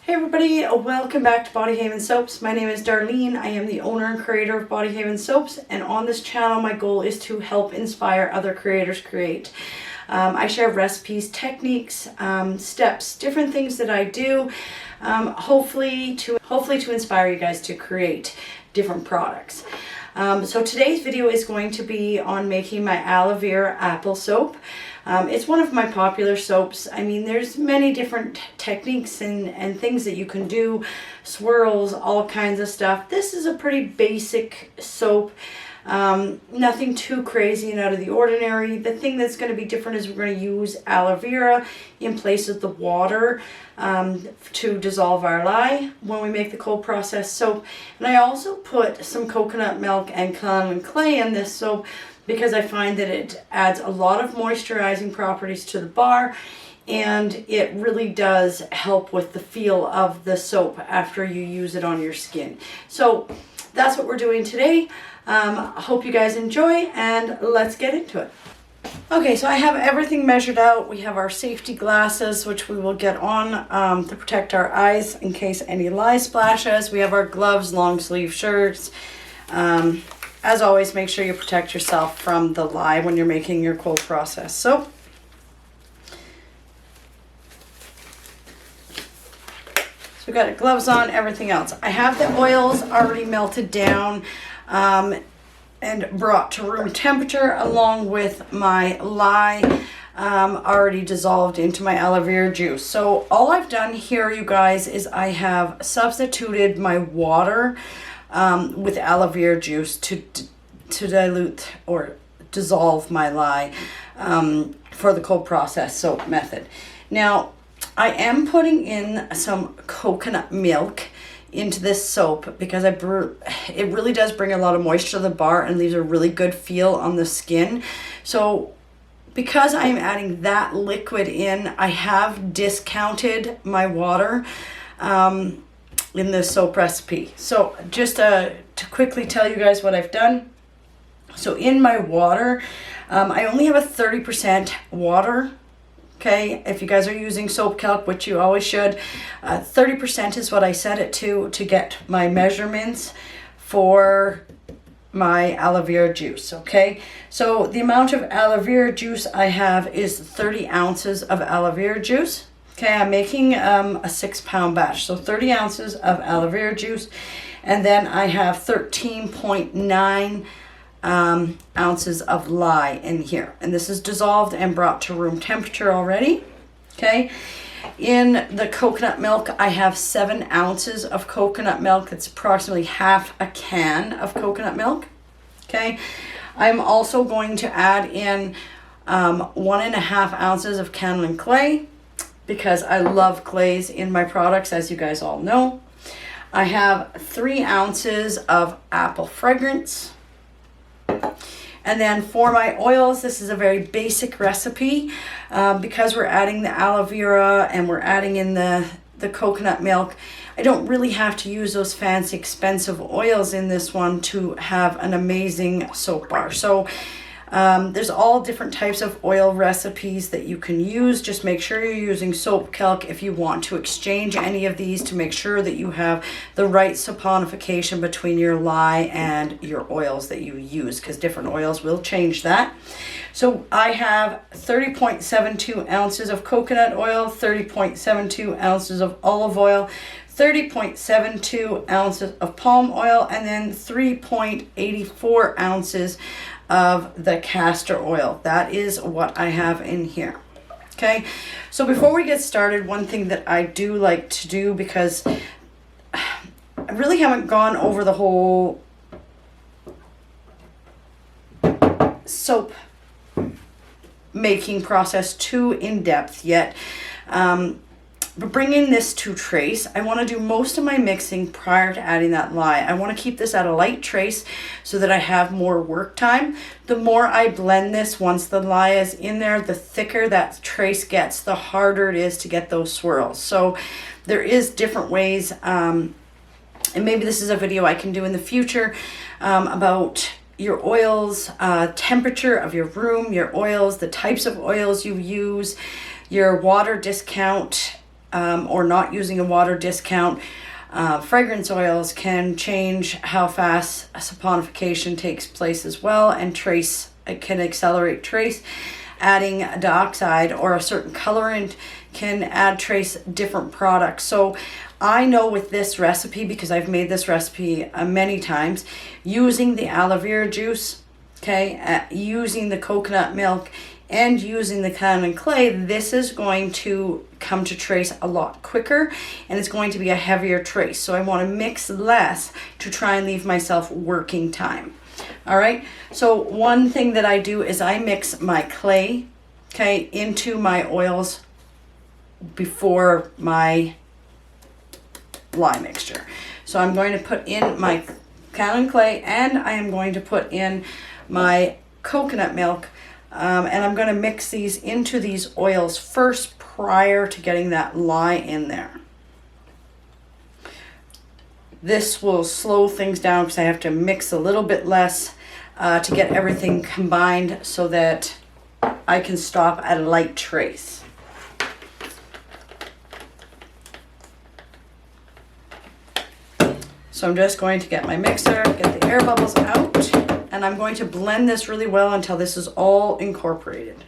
Hey everybody, welcome back to Body Haven Soaps. My name is Darlene. I am the owner and creator of Body Haven Soaps, and on this channel my goal is to help inspire other creators create. I share recipes, techniques, steps, different things that I do, hopefully to inspire you guys to create different products. So today's video is going to be on making my aloe vera apple soap. It's one of my popular soaps. I mean, there's many different techniques and things that you can do, swirls, all kinds of stuff. This is a pretty basic soap. Nothing too crazy and out of the ordinary. The thing that's going to be different is we're going to use aloe vera in place of the water to dissolve our lye when we make the cold process soap. And I also put some coconut milk and kaolin clay in this soap because I find that it adds a lot of moisturizing properties to the bar, and it really does help with the feel of the soap after you use it on your skin. So that's what we're doing today. Hope you guys enjoy, and let's get into it. Okay, so I have everything measured out. We have our safety glasses, which we will get on to protect our eyes in case any lye splashes. We have our gloves, long sleeve shirts. As always, make sure you protect yourself from the lye when you're making your cold process soap. So we got our gloves on, everything else. I have the oils already melted down and brought to room temperature, along with my lye already dissolved into my aloe vera juice. So all I've done here, you guys, is I have substituted my water with aloe vera juice to dilute or dissolve my lye for the cold process soap method. Now, I am putting in some coconut milk into this soap because it really does bring a lot of moisture to the bar and leaves a really good feel on the skin. So because I'm adding that liquid in, I have discounted my water in this soap recipe. So just to quickly tell you guys what I've done. So in my water, I only have a 30% water. Okay, if you guys are using soap calc, which you always should, 30% is what I set it to get my measurements for my aloe vera juice. Okay, so the amount of aloe vera juice I have is 30 ounces of aloe vera juice. Okay, I'm making a 6-pound batch, so 30 ounces of aloe vera juice, and then I have 13.9 ounces of lye in here, and this is dissolved and brought to room temperature already. Okay, in the coconut milk, I have 7 ounces of coconut milk. It's approximately half a can of coconut milk. Okay, I'm also going to add in 1.5 ounces of kaolin clay, because I love clays in my products, as you guys all know. I have 3 ounces of apple fragrance. And then for my oils, this is a very basic recipe because we're adding the aloe vera and we're adding in the coconut milk. I don't really have to use those fancy expensive oils in this one to have an amazing soap bar. So there's all different types of oil recipes that you can use. Just make sure you're using soap calc if you want to exchange any of these, to make sure that you have the right saponification between your lye and your oils that you use, because different oils will change that. So I have 30.72 ounces of coconut oil, 30.72 ounces of olive oil, 30.72 ounces of palm oil, and then 3.84 ounces of the castor oil. That is what I have in here. Okay, so before we get started, one thing that I do like to do, because I really haven't gone over the whole soap making process too in depth yet, but bringing this to trace, I want to do most of my mixing prior to adding that lye. I want to keep this at a light trace so that I have more work time. The more I blend this, once the lye is in there, the thicker that trace gets, the harder it is to get those swirls. So there is different ways, and maybe this is a video I can do in the future about your oils, temperature of your room, your oils, the types of oils you use, your water discount, or not using a water discount, fragrance oils can change how fast saponification takes place as well, and trace, it can accelerate trace. Adding dioxide or a certain colorant can add trace different products. So I know with this recipe, because I've made this recipe many times, using the aloe vera juice, okay, using the coconut milk, and using the cayenne clay, this is going to come to trace a lot quicker, and it's going to be a heavier trace. So I want to mix less to try and leave myself working time. All right, so one thing that I do is I mix my clay, okay, into my oils before my lye mixture. So I'm going to put in my cayenne clay, and I am going to put in my coconut milk, and I'm going to mix these into these oils first prior to getting that lye in there. This will slow things down because I have to mix a little bit less to get everything combined so that I can stop at a light trace. So I'm just going to get my mixer, get the air bubbles out, and I'm going to blend this really well until this is all incorporated.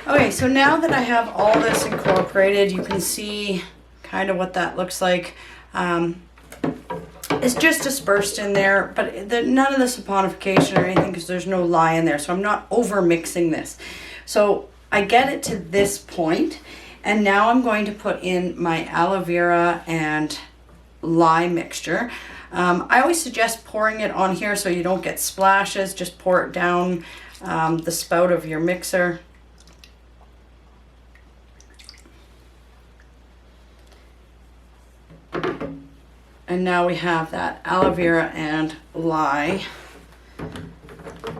Okay, so now that I have all this incorporated, you can see kind of what that looks like. It's just dispersed in there, but none of the saponification or anything, because there's no lye in there, so I'm not over mixing this. So I get it to this point, and now I'm going to put in my aloe vera and lye mixture. I always suggest pouring it on here so you don't get splashes. Just pour it down the spout of your mixer. And now we have that aloe vera and lye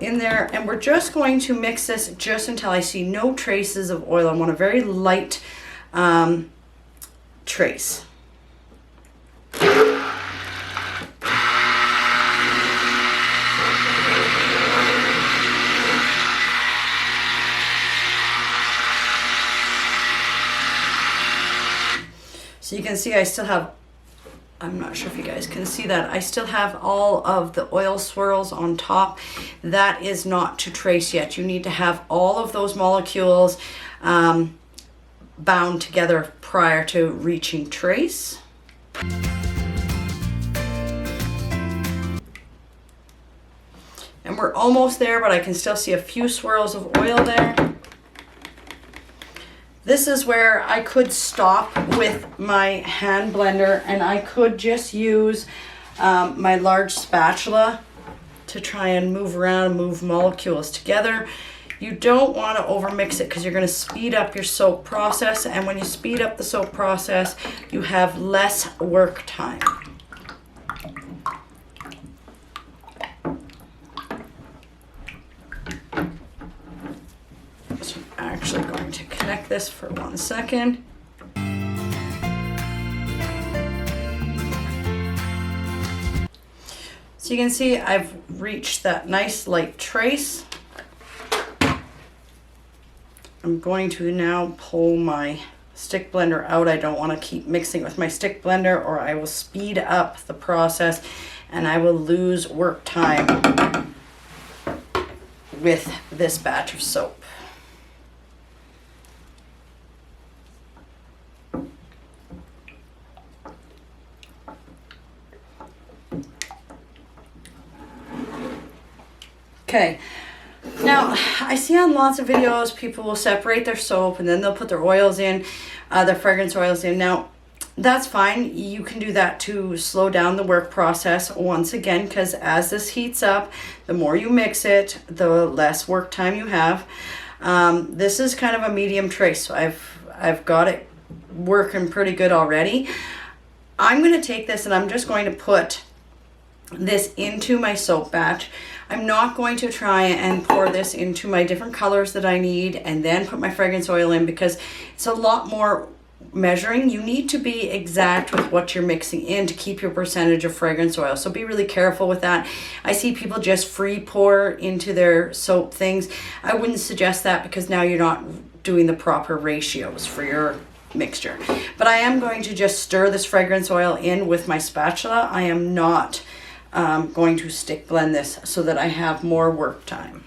in there, and we're just going to mix this just until I see no traces of oil. I want a very light trace. So you can see I still have, I'm not sure if you guys can see that, I still have all of the oil swirls on top. That is not to trace yet. You need to have all of those molecules bound together prior to reaching trace. And we're almost there, but I can still see a few swirls of oil there. This is where I could stop with my hand blender, and I could just use my large spatula to try and move around and move molecules together. You don't want to overmix it because you're going to speed up your soap process, and when you speed up the soap process, you have less work time. So I'm actually going to connect this for 1 second. So you can see I've reached that nice light trace. I'm going to now pull my stick blender out. I don't want to keep mixing with my stick blender, or I will speed up the process and I will lose work time with this batch of soap. Okay, now I see on lots of videos people will separate their soap and then they'll put their oils in, their fragrance oils in. Now that's fine, you can do that to slow down the work process once again, because as this heats up, the more you mix it, the less work time you have. This is kind of a medium trace, so I've got it working pretty good already. I'm going to take this and I'm just going to put this into my soap batch. I'm not going to try and pour this into my different colors that I need and then put my fragrance oil in, because it's a lot more measuring, you need to be exact with what you're mixing in to keep your percentage of fragrance oil. So be really careful with that. I see people just free pour into their soap things. I wouldn't suggest that because now you're not doing the proper ratios for your mixture. But I am going to just stir this fragrance oil in with my spatula. I am not going to stick blend this so that I have more work time.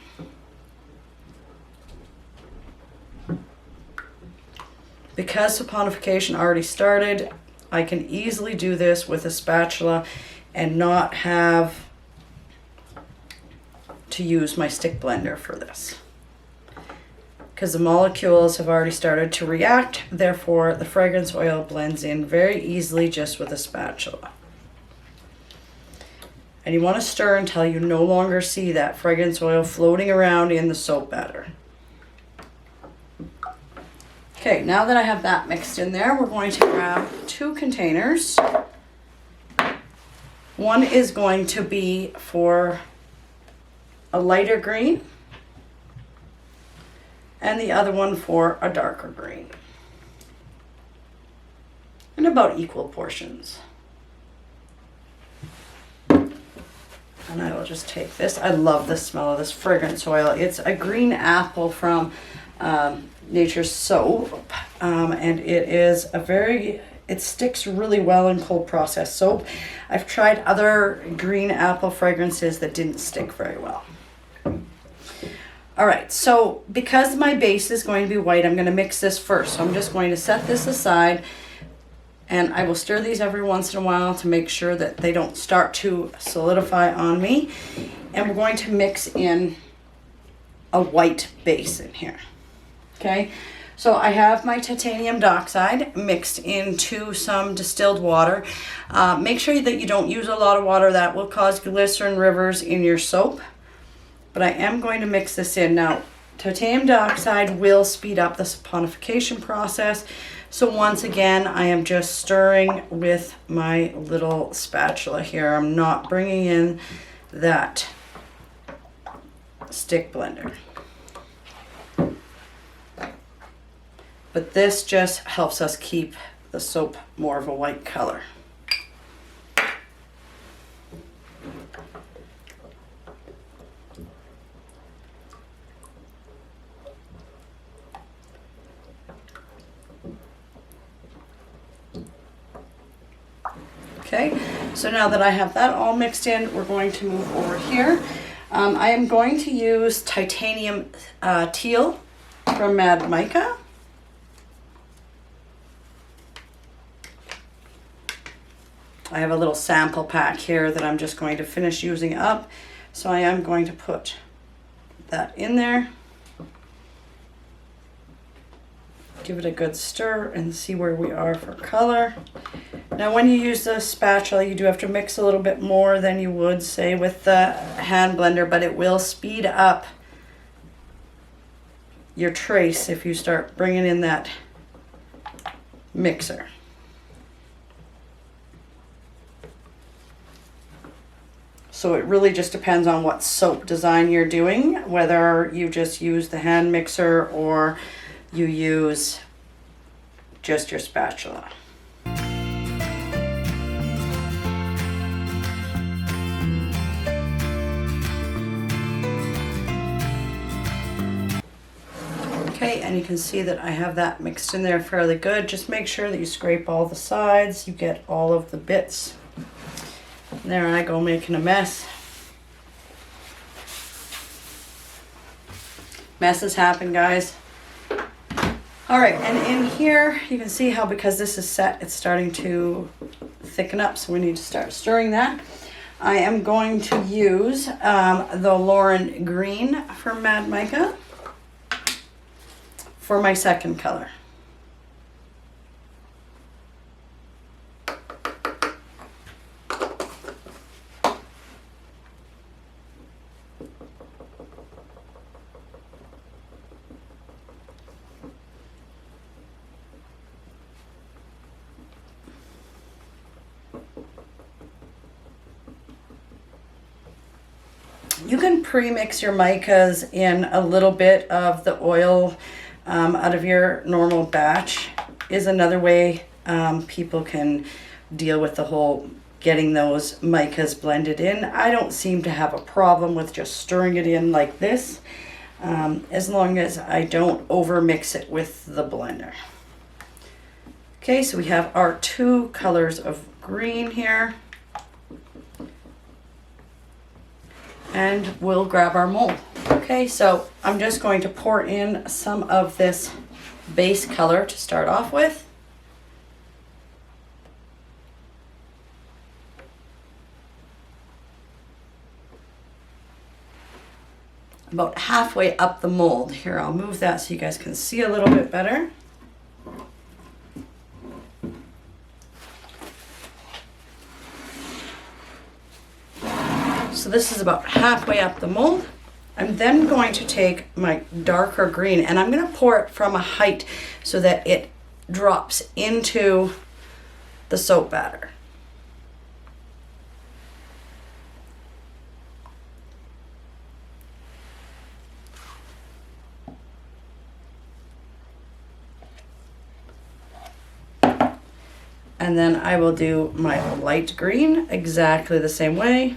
Because saponification already started, I can easily do this with a spatula and not have to use my stick blender for this. Because the molecules have already started to react, therefore the fragrance oil blends in very easily just with a spatula. And you want to stir until you no longer see that fragrance oil floating around in the soap batter. Okay, now that I have that mixed in there, we're going to grab 2 containers. One is going to be for a lighter green, and the other one for a darker green. In about equal portions. And I will just take this. I love the smell of this fragrance oil. It's a green apple from Nature's Soap, and it is it sticks really well in cold processed soap. I've tried other green apple fragrances that didn't stick very well. All right, so because my base is going to be white, I'm going to mix this first. So I'm just going to set this aside, and I will stir these every once in a while to make sure that they don't start to solidify on me. And we're going to mix in a white base in here. Okay, so I have my titanium dioxide mixed into some distilled water. Make sure that you don't use a lot of water. That will cause glycerin rivers in your soap. But I am going to mix this in. Now, titanium dioxide will speed up the saponification process. So once again, I am just stirring with my little spatula here. I'm not bringing in that stick blender. But this just helps us keep the soap more of a white color. Okay, so now that I have that all mixed in, we're going to move over here. I am going to use titanium teal from Mad Mica. I have a little sample pack here that I'm just going to finish using up. So I am going to put that in there. Give it a good stir and see where we are for color. Now when you use the spatula, you do have to mix a little bit more than you would, say, with the hand blender, but it will speed up your trace if you start bringing in that mixer. So it really just depends on what soap design you're doing, whether you just use the hand mixer or you use just your spatula. Okay, and you can see that I have that mixed in there fairly good. Just make sure that you scrape all the sides, you get all of the bits. And there I go making a mess. Messes happen, guys. All right, and in here you can see how, because this is set, it's starting to thicken up, so we need to start stirring that. I am going to use the Lauren Green from Mad Mica for my second color. You can pre-mix your micas in a little bit of the oil out of your normal batch. is another way people can deal with the whole getting those micas blended in. I don't seem to have a problem with just stirring it in like this, as long as I don't over mix it with the blender. Okay, so we have our 2 colors of green here. And we'll grab our mold. Okay, so I'm just going to pour in some of this base color to start off with. About halfway up the mold. Here, I'll move that so you guys can see a little bit better. So this is about halfway up the mold. I'm then going to take my darker green and I'm going to pour it from a height so that it drops into the soap batter. And then I will do my light green exactly the same way.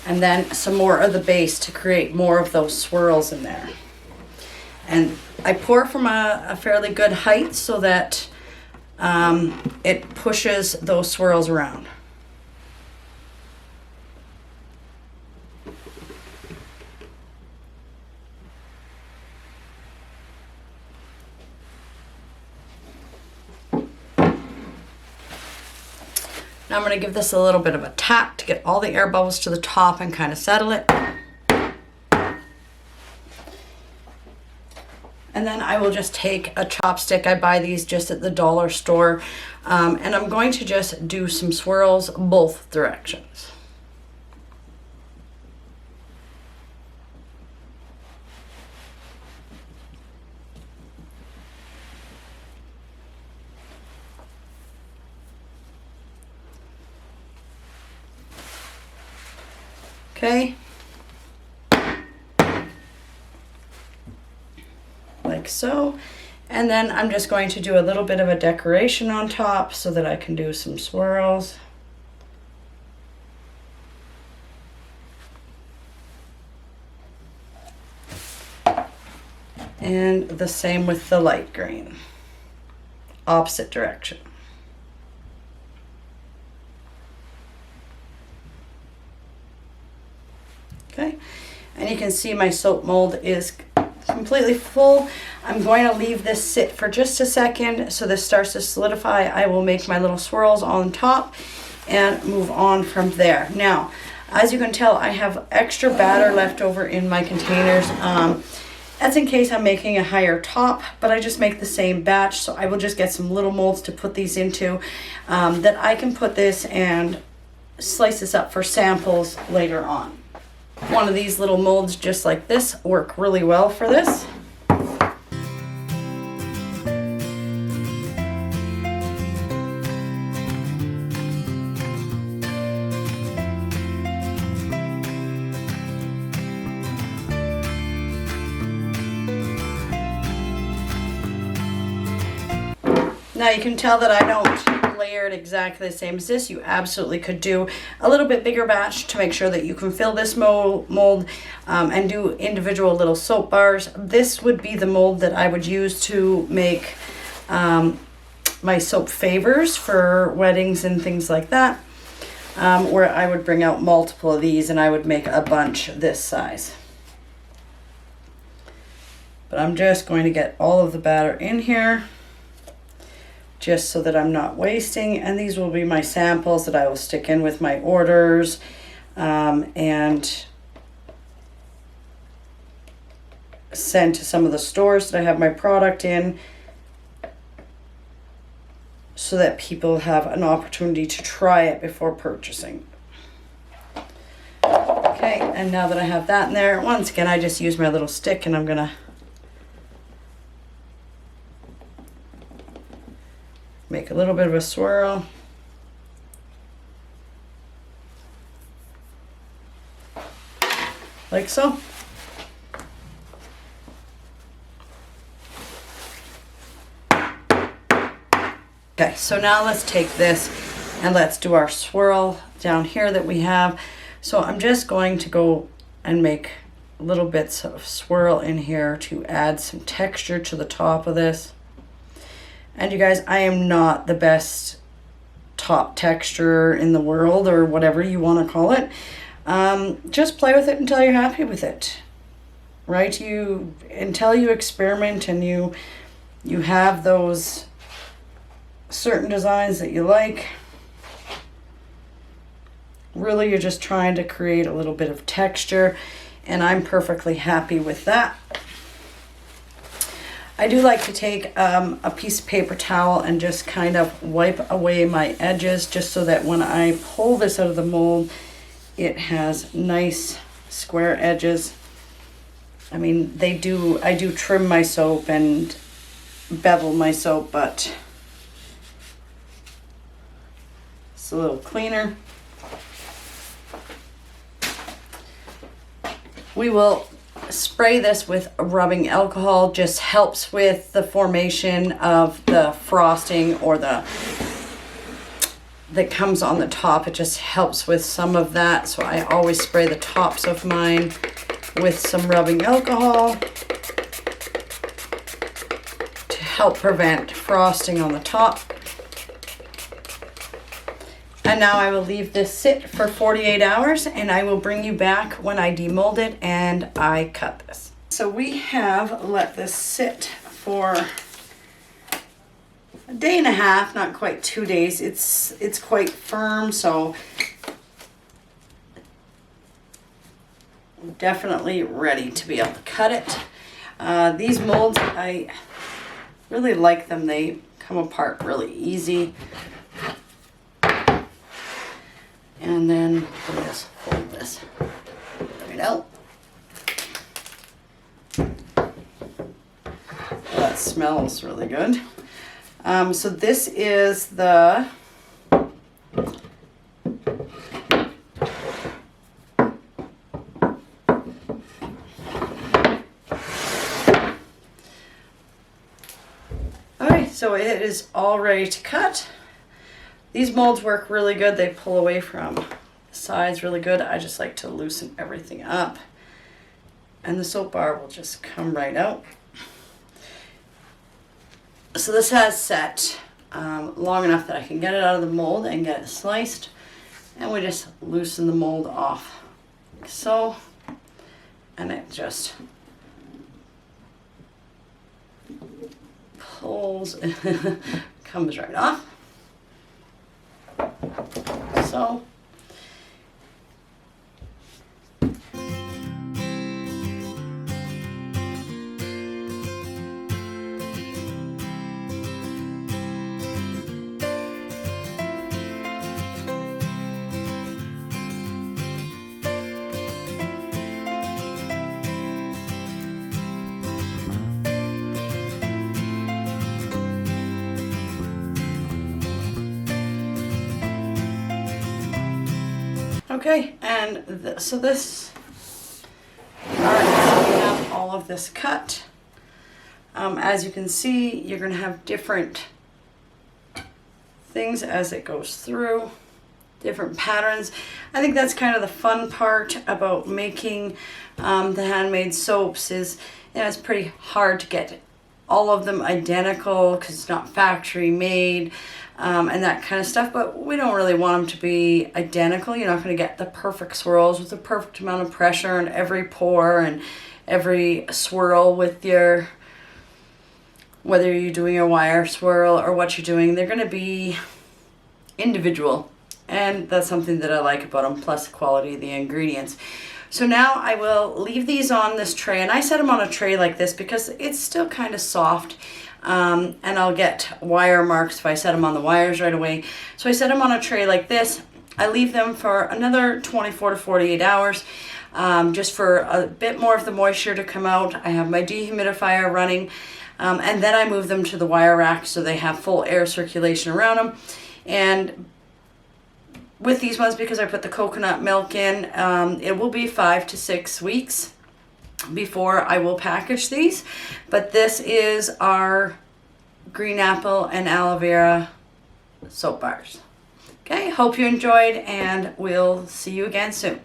And then some more of the base to create more of those swirls in there. And I pour from a fairly good height so that it pushes those swirls around. Now I'm going to give this a little bit of a tap to get all the air bubbles to the top and kind of settle it. And then I will just take a chopstick. I buy these just at the dollar store. And I'm going to just do some swirls both directions. Okay. Like so. And then I'm just going to do a little bit of a decoration on top so that I can do some swirls. And the same with the light green. Opposite direction. Okay, and you can see my soap mold is completely full. I'm going to leave this sit for just a second so this starts to solidify. I will make my little swirls on top and move on from there. Now, as you can tell, I have extra batter left over in my containers. That's in case I'm making a higher top, but I just make the same batch, so I will just get some little molds to put these into that I can put this and slice this up for samples later on. One of these little molds just like this work really well for this. Now you can tell that I don't layer it exactly the same as this. You absolutely could do a little bit bigger batch to make sure that you can fill this mold and do individual little soap bars. This would be the mold that I would use to make my soap favors for weddings and things like that, where I would bring out multiple of these and I would make a bunch this size. But I'm just going to get all of the batter in here, just so that I'm not wasting. And these will be my samples that I will stick in with my orders and send to some of the stores that I have my product in, so that people have an opportunity to try it before purchasing. Okay, and now that I have that in there, once again I just use my little stick and I'm gonna a little bit of a swirl. Like so. Okay, so now let's take this and let's do our swirl down here that we have. So I'm just going to go and make little bits of swirl in here to add some texture to the top of this. And you guys, I am not the best top texturer in the world, or whatever you want to call it. Just play with it until you're happy with it, right? Until you experiment and you have those certain designs that you like. Really, you're just trying to create a little bit of texture, and I'm perfectly happy with that. I do like to take a piece of paper towel and just kind of wipe away my edges, just so that when I pull this out of the mold, it has nice square edges. I mean, I do trim my soap and bevel my soap, but it's a little cleaner. We will spray this with rubbing alcohol. Just helps with the formation of the frosting or that comes on the top. It just helps with some of that. So I always spray the tops of mine with some rubbing alcohol to help prevent frosting on the top. And now I will leave this sit for 48 hours, and I will bring you back when I demold it and I cut this. So we have let this sit for a day and a half, not quite 2 days. It's quite firm, so I'm definitely ready to be able to cut it. These molds, I really like them. They come apart really easy. And then we'll just fold this right out. That smells really good. So this is the okay, so it is all ready to cut. These molds work really good. They pull away from the sides really good. I just like to loosen everything up. And the soap bar will just come right out. So this has set long enough that I can get it out of the mold and get it sliced. And we just loosen the mold off like so. And it just pulls, comes right off. So okay, and so this, all right, so we have all of this cut. As you can see, you're going to have different things as it goes through, different patterns. I think that's kind of the fun part about making the handmade soaps is, it's pretty hard to get all of them identical because it's not factory made. And that kind of stuff, but we don't really want them to be identical. You're not going to get the perfect swirls with the perfect amount of pressure in every pour and every swirl with your, whether you're doing a wire swirl or what you're doing. They're going to be individual, and that's something that I like about them, plus the quality of the ingredients. So now I will leave these on this tray, and I set them on a tray like this because it's still kind of soft. And I'll get wire marks if I set them on the wires right away. So I set them on a tray like this. I leave them for another 24 to 48 hours, just for a bit more of the moisture to come out. I have my dehumidifier running. And then I move them to the wire rack so they have full air circulation around them. And with these ones, because I put the coconut milk in, it will be 5 to 6 weeks before I will package these. But this is our green apple and aloe vera soap bars. Okay, hope you enjoyed, and we'll see you again soon.